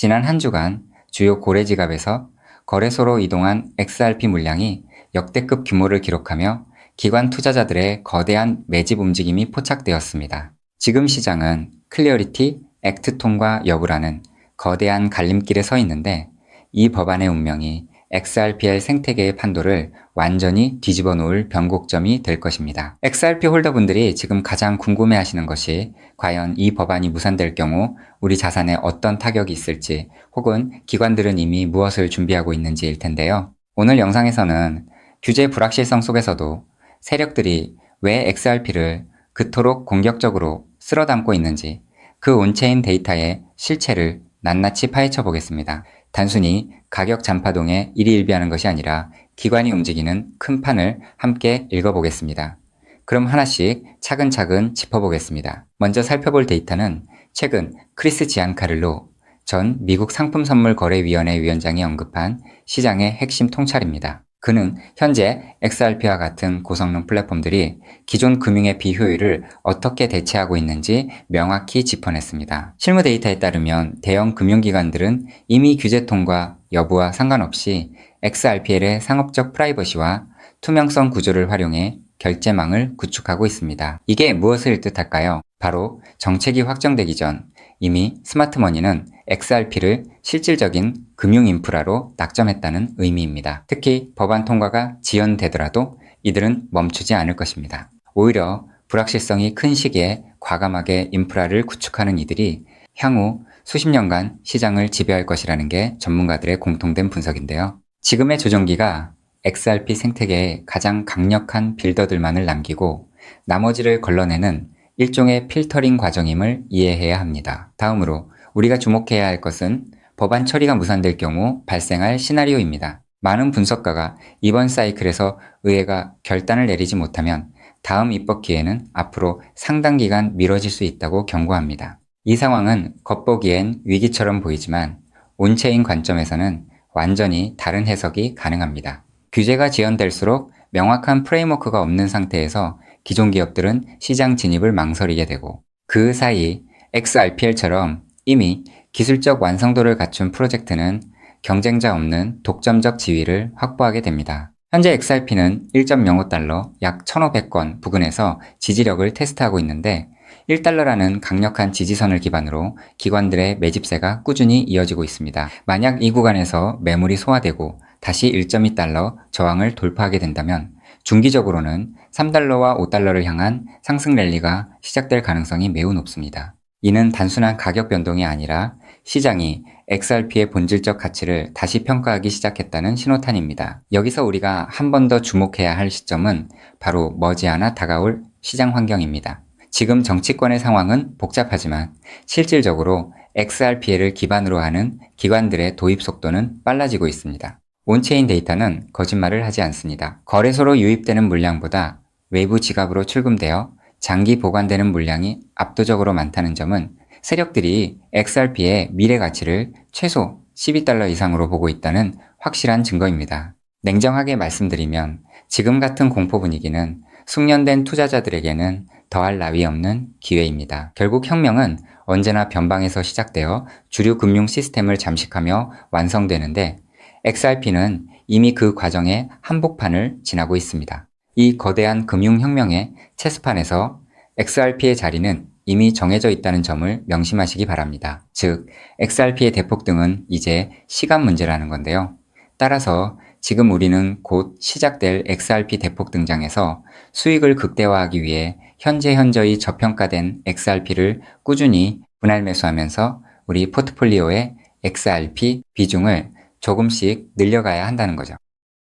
지난 한 주간 주요 고래 지갑에서 거래소로 이동한 XRP 물량이 역대급 규모를 기록하며 기관 투자자들의 거대한 매집 움직임이 포착되었습니다. 지금 시장은 클리어리티 액트 통과 여부라는 거대한 갈림길에 서 있는데, 이 법안의 운명이 XRPL 생태계의 판도를 완전히 뒤집어 놓을 변곡점이 될 것입니다. XRP 홀더분들이 지금 가장 궁금해하시는 것이 과연 이 법안이 무산될 경우 우리 자산에 어떤 타격이 있을지, 혹은 기관들은 이미 무엇을 준비하고 있는지일 텐데요. 오늘 영상에서는 규제 불확실성 속에서도 세력들이 왜 XRP를 그토록 공격적으로 쓸어 담고 있는지, 그 온체인 데이터의 실체를 낱낱이 파헤쳐 보겠습니다. 단순히 가격 잔파동에 일희일비하는 것이 아니라 기관이 움직이는 큰 판을 함께 읽어보겠습니다. 그럼 하나씩 차근차근 짚어보겠습니다. 먼저 살펴볼 데이터는 최근 크리스 지안카를로 전 미국 상품선물거래위원회 위원장이 언급한 시장의 핵심 통찰입니다. 그는 현재 XRP와 같은 고성능 플랫폼들이 기존 금융의 비효율을 어떻게 대체하고 있는지 명확히 짚어냈습니다. 실무 데이터에 따르면 대형 금융기관들은 이미 규제 통과 여부와 상관없이 XRPL의 상업적 프라이버시와 투명성 구조를 활용해 결제망을 구축하고 있습니다. 이게 무엇을 뜻할까요? 바로 정책이 확정되기 전 이미 스마트머니는 XRP를 실질적인 금융 인프라로 낙점했다는 의미입니다. 특히 법안 통과가 지연되더라도 이들은 멈추지 않을 것입니다. 오히려 불확실성이 큰 시기에 과감하게 인프라를 구축하는 이들이 향후 수십 년간 시장을 지배할 것이라는 게 전문가들의 공통된 분석인데요. 지금의 조정기가 XRP 생태계에 가장 강력한 빌더들만을 남기고 나머지를 걸러내는 일종의 필터링 과정임을 이해해야 합니다. 다음으로 우리가 주목해야 할 것은 법안 처리가 무산될 경우 발생할 시나리오입니다. 많은 분석가가 이번 사이클에서 의회가 결단을 내리지 못하면 다음 입법 기회는 앞으로 상당 기간 미뤄질 수 있다고 경고합니다. 이 상황은 겉보기엔 위기처럼 보이지만 온체인 관점에서는 완전히 다른 해석이 가능합니다. 규제가 지연될수록 명확한 프레임워크가 없는 상태에서 기존 기업들은 시장 진입을 망설이게 되고, 그 사이 XRPL처럼 이미 기술적 완성도를 갖춘 프로젝트는 경쟁자 없는 독점적 지위를 확보하게 됩니다. 현재 XRP는 1.05달러 약 1,500건 부근에서 지지력을 테스트하고 있는데, 1달러라는 강력한 지지선을 기반으로 기관들의 매집세가 꾸준히 이어지고 있습니다. 만약 이 구간에서 매물이 소화되고 다시 1.2달러 저항을 돌파하게 된다면 중기적으로는 3달러와 5달러를 향한 상승 랠리가 시작될 가능성이 매우 높습니다. 이는 단순한 가격 변동이 아니라 시장이 XRP의 본질적 가치를 다시 평가하기 시작했다는 신호탄입니다. 여기서 우리가 한 번 더 주목해야 할 시점은 바로 머지않아 다가올 시장 환경입니다. 지금 정치권의 상황은 복잡하지만 실질적으로 XRP를 기반으로 하는 기관들의 도입 속도는 빨라지고 있습니다. 온체인 데이터는 거짓말을 하지 않습니다. 거래소로 유입되는 물량보다 외부 지갑으로 출금되어 장기 보관되는 물량이 압도적으로 많다는 점은 세력들이 XRP의 미래 가치를 최소 12달러 이상으로 보고 있다는 확실한 증거입니다. 냉정하게 말씀드리면 지금 같은 공포 분위기는 숙련된 투자자들에게는 더할 나위 없는 기회입니다. 결국 혁명은 언제나 변방에서 시작되어 주류 금융 시스템을 잠식하며 완성되는데, XRP는 이미 그 과정의 한복판을 지나고 있습니다. 이 거대한 금융혁명의 체스판에서 XRP의 자리는 이미 정해져 있다는 점을 명심하시기 바랍니다. 즉, XRP의 대폭등은 이제 시간 문제라는 건데요. 따라서 지금 우리는 곧 시작될 XRP 대폭 등장에서 수익을 극대화하기 위해 현저히 저평가된 XRP를 꾸준히 분할 매수하면서 우리 포트폴리오의 XRP 비중을 조금씩 늘려가야 한다는 거죠.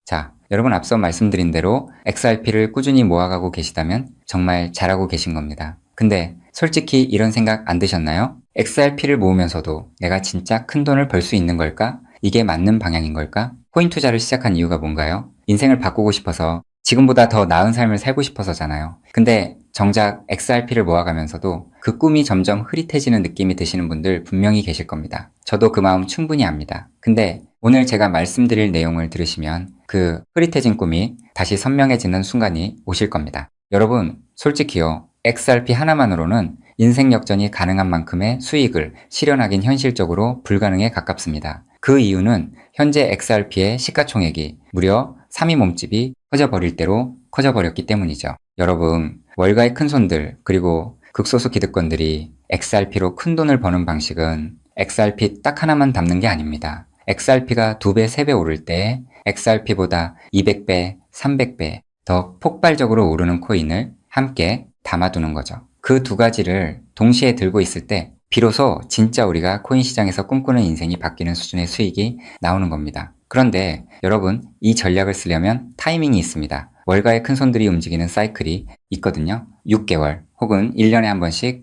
자, 여러분 앞서 말씀드린 대로 XRP를 꾸준히 모아가고 계시다면 정말 잘하고 계신 겁니다. 근데 솔직히 이런 생각 안 드셨나요? XRP를 모으면서도 내가 진짜 큰 돈을 벌 수 있는 걸까? 이게 맞는 방향인 걸까? 코인 투자를 시작한 이유가 뭔가요? 인생을 바꾸고 싶어서, 지금보다 더 나은 삶을 살고 싶어서잖아요. 근데 정작 XRP를 모아가면서도 그 꿈이 점점 흐릿해지는 느낌이 드시는 분들 분명히 계실 겁니다. 저도 그 마음 충분히 압니다. 근데 오늘 제가 말씀드릴 내용을 들으시면 그 흐릿해진 꿈이 다시 선명해지는 순간이 오실 겁니다. 여러분, 솔직히요, XRP 하나만으로는 인생 역전이 가능한 만큼의 수익을 실현하긴 현실적으로 불가능에 가깝습니다. 그 이유는 현재 XRP의 시가총액이 무려 3위 몸집이 커져버릴 대로 커져버렸기 때문이죠. 여러분, 월가의 큰손들 그리고 극소수 기득권들이 XRP로 큰 돈을 버는 방식은 XRP 딱 하나만 담는 게 아닙니다. XRP가 2배, 3배 오를 때 XRP보다 200배, 300배 더 폭발적으로 오르는 코인을 함께 담아두는 거죠. 그 두 가지를 동시에 들고 있을 때 비로소 진짜 우리가 코인 시장에서 꿈꾸는 인생이 바뀌는 수준의 수익이 나오는 겁니다. 그런데 여러분, 이 전략을 쓰려면 타이밍이 있습니다. 월가의 큰손들이 움직이는 사이클이 있거든요. 6개월 혹은 1년에 한 번씩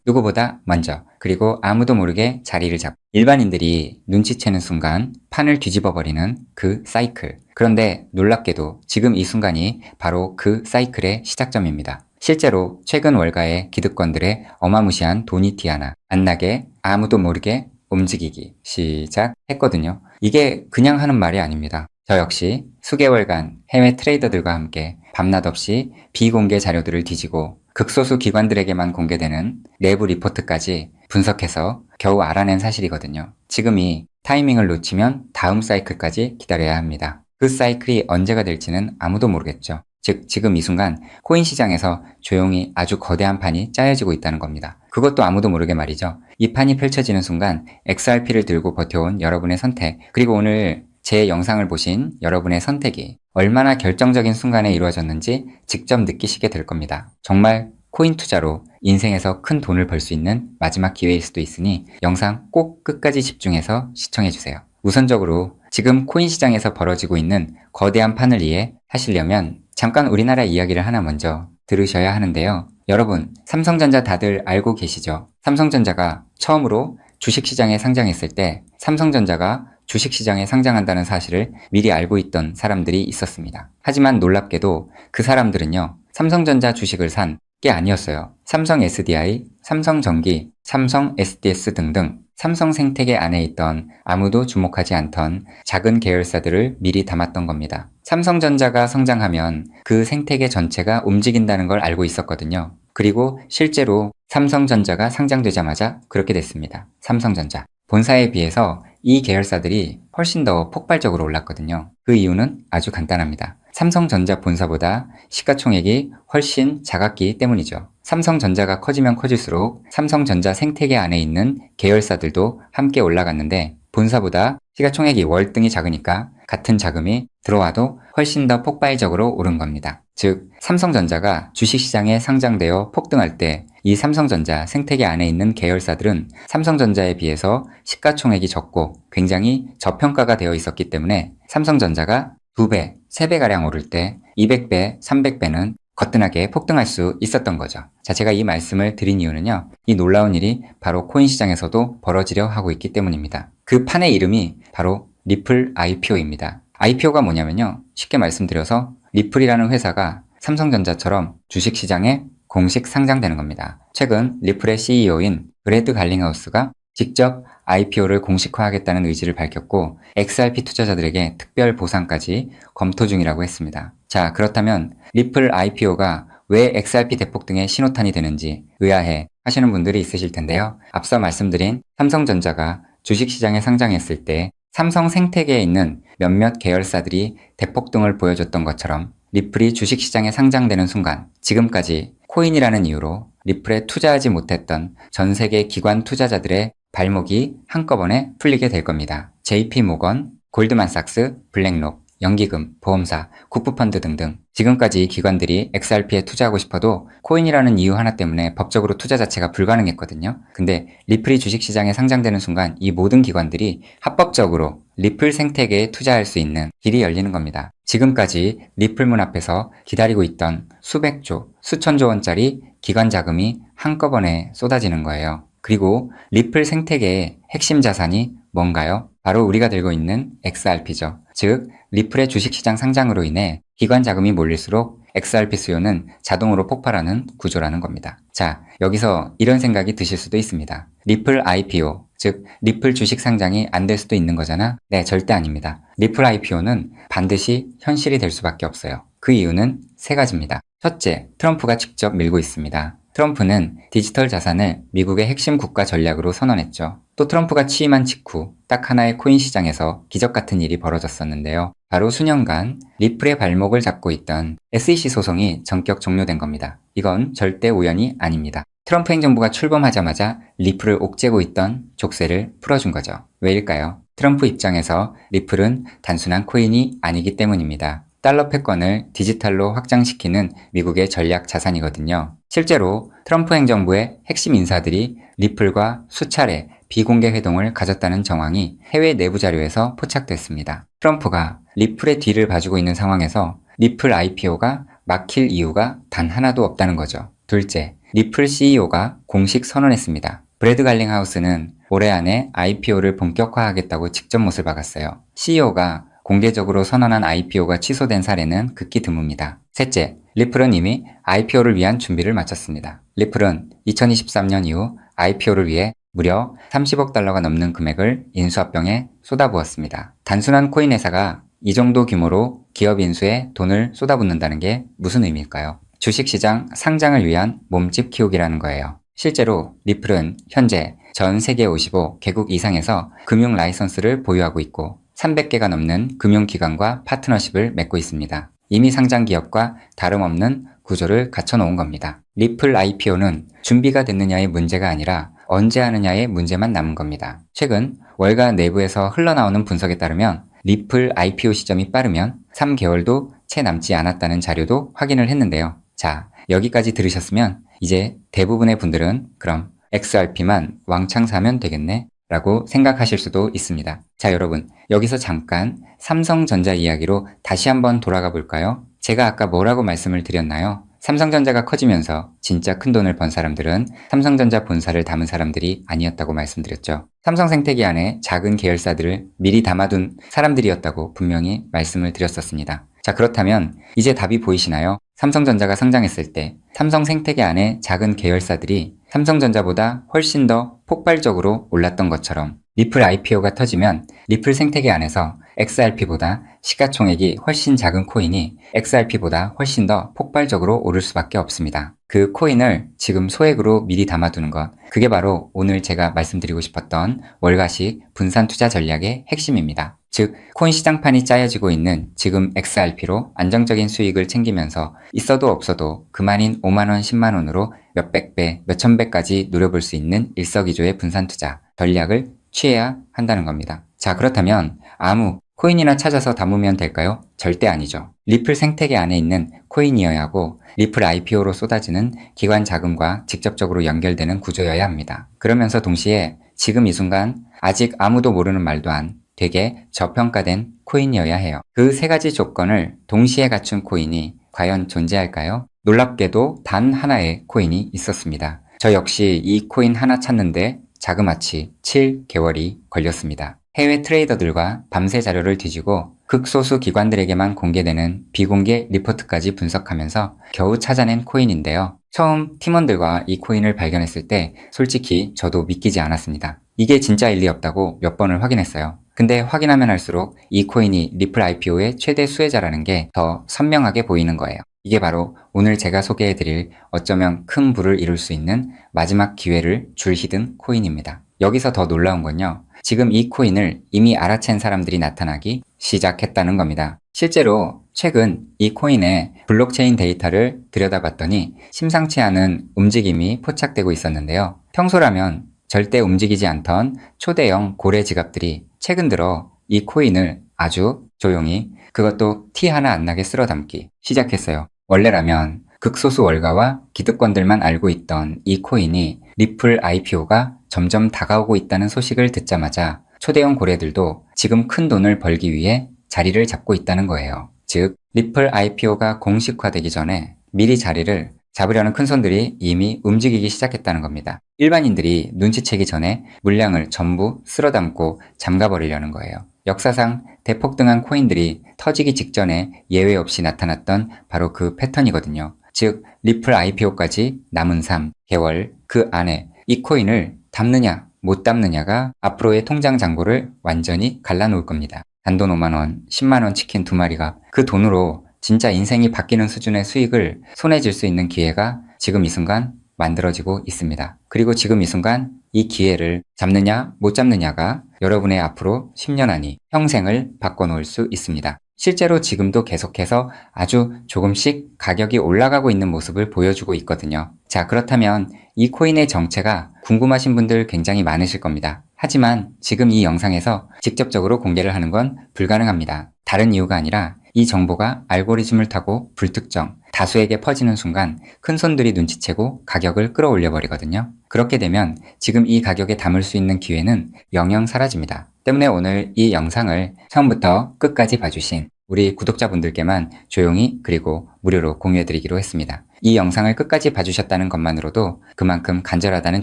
누구보다 먼저 그리고 아무도 모르게 자리를 잡고 일반인들이 눈치채는 순간 판을 뒤집어 버리는 그 사이클. 그런데 놀랍게도 지금 이 순간이 바로 그 사이클의 시작점입니다. 실제로 최근 월가의 기득권들의 어마무시한 돈이 티 하나 안 나게 아무도 모르게 움직이기 시작했거든요. 이게 그냥 하는 말이 아닙니다. 저 역시 수개월간 해외 트레이더들과 함께 밤낮 없이 비공개 자료들을 뒤지고 극소수 기관들에게만 공개되는 내부 리포트까지 분석해서 겨우 알아낸 사실이거든요. 지금이 타이밍을 놓치면 다음 사이클까지 기다려야 합니다. 그 사이클이 언제가 될지는 아무도 모르겠죠. 즉 지금 이 순간 코인 시장에서 조용히 아주 거대한 판이 짜여지고 있다는 겁니다. 그것도 아무도 모르게 말이죠. 이 판이 펼쳐지는 순간 XRP를 들고 버텨온 여러분의 선택, 그리고 오늘 제 영상을 보신 여러분의 선택이 얼마나 결정적인 순간에 이루어졌는지 직접 느끼시게 될 겁니다. 정말 코인 투자로 인생에서 큰 돈을 벌 수 있는 마지막 기회일 수도 있으니 영상 꼭 끝까지 집중해서 시청해주세요. 우선적으로 지금 코인 시장에서 벌어지고 있는 거대한 판을 이해하시려면 잠깐 우리나라 이야기를 하나 먼저 들으셔야 하는데요. 여러분, 삼성전자 다들 알고 계시죠? 삼성전자가 처음으로 주식시장에 상장했을 때 삼성전자가 주식시장에 상장한다는 사실을 미리 알고 있던 사람들이 있었습니다. 하지만 놀랍게도 그 사람들은요, 삼성전자 주식을 산 게 아니었어요. 삼성 SDI, 삼성전기, 삼성 SDS 등등 삼성 생태계 안에 있던 아무도 주목하지 않던 작은 계열사들을 미리 담았던 겁니다. 삼성전자가 성장하면 그 생태계 전체가 움직인다는 걸 알고 있었거든요. 그리고 실제로 삼성전자가 상장되자마자 그렇게 됐습니다. 삼성전자. 본사에 비해서 이 계열사들이 훨씬 더 폭발적으로 올랐거든요. 그 이유는 아주 간단합니다. 삼성전자 본사보다 시가총액이 훨씬 작았기 때문이죠. 삼성전자가 커지면 커질수록 삼성전자 생태계 안에 있는 계열사들도 함께 올라갔는데 본사보다 시가총액이 월등히 작으니까 같은 자금이 들어와도 훨씬 더 폭발적으로 오른 겁니다. 즉, 삼성전자가 주식시장에 상장되어 폭등할 때 이 삼성전자 생태계 안에 있는 계열사들은 삼성전자에 비해서 시가총액이 적고 굉장히 저평가가 되어 있었기 때문에 삼성전자가 2배, 3배가량 오를 때 200배, 300배는 거뜬하게 폭등할 수 있었던 거죠. 자, 제가 이 말씀을 드린 이유는요. 이 놀라운 일이 바로 코인 시장에서도 벌어지려 하고 있기 때문입니다. 그 판의 이름이 바로 리플 IPO입니다. IPO가 뭐냐면요. 쉽게 말씀드려서 리플이라는 회사가 삼성전자처럼 주식시장에 공식 상장되는 겁니다. 최근 리플의 CEO인 브래드 갈링하우스가 직접 IPO를 공식화하겠다는 의지를 밝혔고 XRP 투자자들에게 특별 보상까지 검토 중이라고 했습니다. 자, 그렇다면 리플 IPO가 왜 XRP 대폭등의 신호탄이 되는지 의아해 하시는 분들이 있으실 텐데요. 앞서 말씀드린 삼성전자가 주식시장에 상장했을 때 삼성 생태계에 있는 몇몇 계열사들이 대폭등을 보여줬던 것처럼 리플이 주식시장에 상장되는 순간 지금까지 코인이라는 이유로 리플에 투자하지 못했던 전 세계 기관 투자자들의 발목이 한꺼번에 풀리게 될 겁니다. JP모건, 골드만삭스, 블랙록, 연기금, 보험사, 국부펀드 등등 지금까지 기관들이 XRP에 투자하고 싶어도 코인이라는 이유 하나 때문에 법적으로 투자 자체가 불가능했거든요. 근데 리플이 주식시장에 상장되는 순간 이 모든 기관들이 합법적으로 리플 생태계에 투자할 수 있는 길이 열리는 겁니다. 지금까지 리플 문 앞에서 기다리고 있던 수백조, 수천조 원짜리 기관 자금이 한꺼번에 쏟아지는 거예요. 그리고 리플 생태계의 핵심 자산이 뭔가요? 바로 우리가 들고 있는 XRP죠. 즉, 리플의 주식시장 상장으로 인해 기관 자금이 몰릴수록 XRP 수요는 자동으로 폭발하는 구조라는 겁니다. 자, 여기서 이런 생각이 드실 수도 있습니다. 리플 IPO, 즉 리플 주식 상장이 안 될 수도 있는 거잖아? 네, 절대 아닙니다. 리플 IPO는 반드시 현실이 될 수밖에 없어요. 그 이유는 세 가지입니다. 첫째, 트럼프가 직접 밀고 있습니다. 트럼프는 디지털 자산을 미국의 핵심 국가 전략으로 선언했죠. 또 트럼프가 취임한 직후 딱 하나의 코인 시장에서 기적 같은 일이 벌어졌었는데요. 바로 수년간 리플의 발목을 잡고 있던 SEC 소송이 전격 종료된 겁니다. 이건 절대 우연이 아닙니다. 트럼프 행정부가 출범하자마자 리플을 옥죄고 있던 족쇄를 풀어준 거죠. 왜일까요? 트럼프 입장에서 리플은 단순한 코인이 아니기 때문입니다. 달러 패권을 디지털로 확장시키는 미국의 전략 자산이거든요. 실제로 트럼프 행정부의 핵심 인사들이 리플과 수차례 비공개 회동을 가졌다는 정황이 해외 내부 자료에서 포착됐습니다. 트럼프가 리플의 뒤를 봐주고 있는 상황에서 리플 IPO가 막힐 이유가 단 하나도 없다는 거죠. 둘째, 리플 CEO가 공식 선언했습니다. 브래드 갈링하우스는 올해 안에 IPO를 본격화하겠다고 직접 못을 박았어요. CEO가 공개적으로 선언한 IPO가 취소된 사례는 극히 드뭅니다. 셋째, 리플은 이미 IPO를 위한 준비를 마쳤습니다. 리플은 2023년 이후 IPO를 위해 무려 30억 달러가 넘는 금액을 인수합병에 쏟아부었습니다. 단순한 코인 회사가 이 정도 규모로 기업 인수에 돈을 쏟아붓는다는 게 무슨 의미일까요? 주식시장 상장을 위한 몸집 키우기라는 거예요. 실제로 리플은 현재 전 세계 55개국 이상에서 금융 라이선스를 보유하고 있고 300개가 넘는 금융기관과 파트너십을 맺고 있습니다. 이미 상장 기업과 다름없는 구조를 갖춰놓은 겁니다. 리플 IPO는 준비가 됐느냐의 문제가 아니라 언제 하느냐의 문제만 남은 겁니다. 최근 월가 내부에서 흘러나오는 분석에 따르면 리플 IPO 시점이 빠르면 3개월도 채 남지 않았다는 자료도 확인을 했는데요. 자, 여기까지 들으셨으면 이제 대부분의 분들은 그럼 XRP만 왕창 사면 되겠네 라고 생각하실 수도 있습니다. 자, 여러분, 여기서 잠깐 삼성전자 이야기로 다시 한번 돌아가 볼까요? 제가 아까 뭐라고 말씀을 드렸나요? 삼성전자가 커지면서 진짜 큰 돈을 번 사람들은 삼성전자 본사를 담은 사람들이 아니었다고 말씀드렸죠. 삼성 생태계 안에 작은 계열사들을 미리 담아둔 사람들이었다고 분명히 말씀을 드렸었습니다. 자, 그렇다면 이제 답이 보이시나요? 삼성전자가 상장했을 때 삼성 생태계 안에 작은 계열사들이 삼성전자보다 훨씬 더 폭발적으로 올랐던 것처럼 리플 IPO가 터지면 리플 생태계 안에서 XRP보다 시가총액이 훨씬 작은 코인이 XRP보다 훨씬 더 폭발적으로 오를 수밖에 없습니다. 그 코인을 지금 소액으로 미리 담아두는 것, 그게 바로 오늘 제가 말씀드리고 싶었던 월가식 분산 투자 전략의 핵심입니다. 즉, 코인 시장판이 짜여지고 있는 지금 XRP로 안정적인 수익을 챙기면서 있어도 없어도 그만인 5만원, 10만원으로 몇백 배, 몇천 배까지 노려볼 수 있는 일석이조의 분산 투자 전략을 취해야 한다는 겁니다. 자, 그렇다면 아무 코인이나 찾아서 담으면 될까요? 절대 아니죠. 리플 생태계 안에 있는 코인이어야 하고 리플 IPO로 쏟아지는 기관 자금과 직접적으로 연결되는 구조여야 합니다. 그러면서 동시에 지금 이 순간 아직 아무도 모르는 말도 안 되게 저평가된 코인이어야 해요. 그 세 가지 조건을 동시에 갖춘 코인이 과연 존재할까요? 놀랍게도 단 하나의 코인이 있었습니다. 저 역시 이 코인 하나 찾는데 자그마치 7개월이 걸렸습니다. 해외 트레이더들과 밤새 자료를 뒤지고 극소수 기관들에게만 공개되는 비공개 리포트까지 분석하면서 겨우 찾아낸 코인인데요. 처음 팀원들과 이 코인을 발견했을 때 솔직히 저도 믿기지 않았습니다. 이게 진짜일 리 없다고 몇 번을 확인했어요. 근데 확인하면 할수록 이 코인이 리플 IPO의 최대 수혜자라는 게 더 선명하게 보이는 거예요. 이게 바로 오늘 제가 소개해드릴 어쩌면 큰 부를 이룰 수 있는 마지막 기회를 줄히든 코인입니다. 여기서 더 놀라운 건요. 지금 이 코인을 이미 알아챈 사람들이 나타나기 시작했다는 겁니다. 실제로 최근 이 코인의 블록체인 데이터를 들여다봤더니 심상치 않은 움직임이 포착되고 있었는데요. 평소라면 절대 움직이지 않던 초대형 고래 지갑들이 최근 들어 이 코인을 아주 조용히 그것도 티 하나 안 나게 쓸어 담기 시작했어요. 원래라면 극소수 월가와 기득권들만 알고 있던 이 코인이 리플 IPO가 점점 다가오고 있다는 소식을 듣자마자 초대형 고래들도 지금 큰 돈을 벌기 위해 자리를 잡고 있다는 거예요. 즉, 리플 IPO가 공식화되기 전에 미리 자리를 잡으려는 큰손들이 이미 움직이기 시작했다는 겁니다. 일반인들이 눈치채기 전에 물량을 전부 쓸어담고 잠가버리려는 거예요. 역사상 대폭등한 코인들이 터지기 직전에 예외 없이 나타났던 바로 그 패턴이거든요. 즉, 리플 IPO까지 남은 3개월 그 안에 이 코인을 담느냐 못 담느냐가 앞으로의 통장 잔고를 완전히 갈라놓을 겁니다. 단돈 5만원, 10만원 치킨 2마리가 그 돈으로 진짜 인생이 바뀌는 수준의 수익을 손에 쥘 수 있는 기회가 지금 이 순간 만들어지고 있습니다. 그리고 지금 이 순간 이 기회를 잡느냐 못 잡느냐가 여러분의 앞으로 10년 안이 평생을 바꿔놓을 수 있습니다. 실제로 지금도 계속해서 아주 조금씩 가격이 올라가고 있는 모습을 보여주고 있거든요. 자, 그렇다면 이 코인의 정체가 궁금하신 분들 굉장히 많으실 겁니다. 하지만 지금 이 영상에서 직접적으로 공개를 하는 건 불가능합니다. 다른 이유가 아니라 이 정보가 알고리즘을 타고 불특정, 다수에게 퍼지는 순간 큰 손들이 눈치채고 가격을 끌어올려 버리거든요. 그렇게 되면 지금 이 가격에 담을 수 있는 기회는 영영 사라집니다. 때문에 오늘 이 영상을 처음부터 끝까지 봐주신 우리 구독자분들께만 조용히 그리고 무료로 공유해드리기로 했습니다. 이 영상을 끝까지 봐주셨다는 것만으로도 그만큼 간절하다는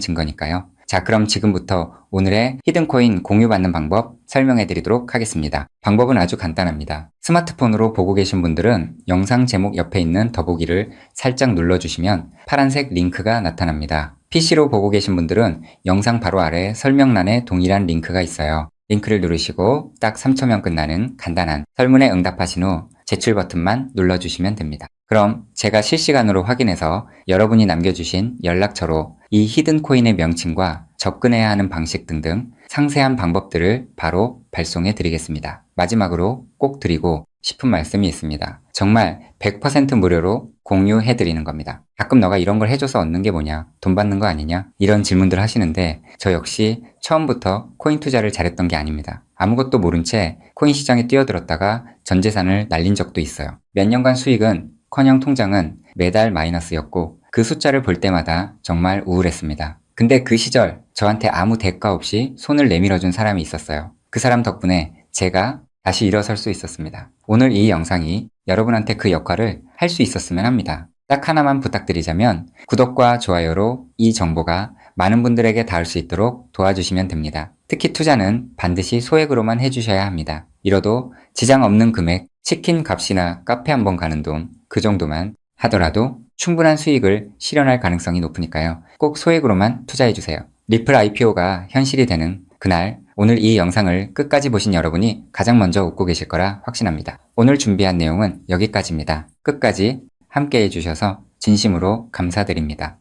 증거니까요. 자, 그럼 지금부터 오늘의 히든코인 공유받는 방법 설명해드리도록 하겠습니다. 방법은 아주 간단합니다. 스마트폰으로 보고 계신 분들은 영상 제목 옆에 있는 더보기를 살짝 눌러주시면 파란색 링크가 나타납니다. PC로 보고 계신 분들은 영상 바로 아래 설명란에 동일한 링크가 있어요. 링크를 누르시고 딱 3초면 끝나는 간단한 설문에 응답하신 후 제출 버튼만 눌러주시면 됩니다. 그럼 제가 실시간으로 확인해서 여러분이 남겨주신 연락처로 이 히든코인의 명칭과 접근해야 하는 방식 등등 상세한 방법들을 바로 발송해 드리겠습니다. 마지막으로 꼭 드리고 싶은 말씀이 있습니다. 정말 100% 무료로 공유해 드리는 겁니다. 가끔 너가 이런 걸 해줘서 얻는 게 뭐냐? 돈 받는 거 아니냐? 이런 질문들 하시는데 저 역시 처음부터 코인 투자를 잘했던 게 아닙니다. 아무것도 모른 채 코인 시장에 뛰어들었다가 전 재산을 날린 적도 있어요. 몇 년간 수익은 커녕 통장은 매달 마이너스였고 그 숫자를 볼 때마다 정말 우울했습니다. 근데 그 시절 저한테 아무 대가 없이 손을 내밀어준 사람이 있었어요. 그 사람 덕분에 제가 다시 일어설 수 있었습니다. 오늘 이 영상이 여러분한테 그 역할을 할 수 있었으면 합니다. 딱 하나만 부탁드리자면 구독과 좋아요로 이 정보가 많은 분들에게 닿을 수 있도록 도와주시면 됩니다. 특히 투자는 반드시 소액으로만 해주셔야 합니다. 이뤄도 지장 없는 금액, 치킨 값이나 카페 한번 가는 돈, 그 정도만 하더라도 충분한 수익을 실현할 가능성이 높으니까요. 꼭 소액으로만 투자해주세요. 리플 IPO가 현실이 되는 그날, 오늘 이 영상을 끝까지 보신 여러분이 가장 먼저 웃고 계실 거라 확신합니다. 오늘 준비한 내용은 여기까지입니다. 끝까지 함께 해주셔서 진심으로 감사드립니다.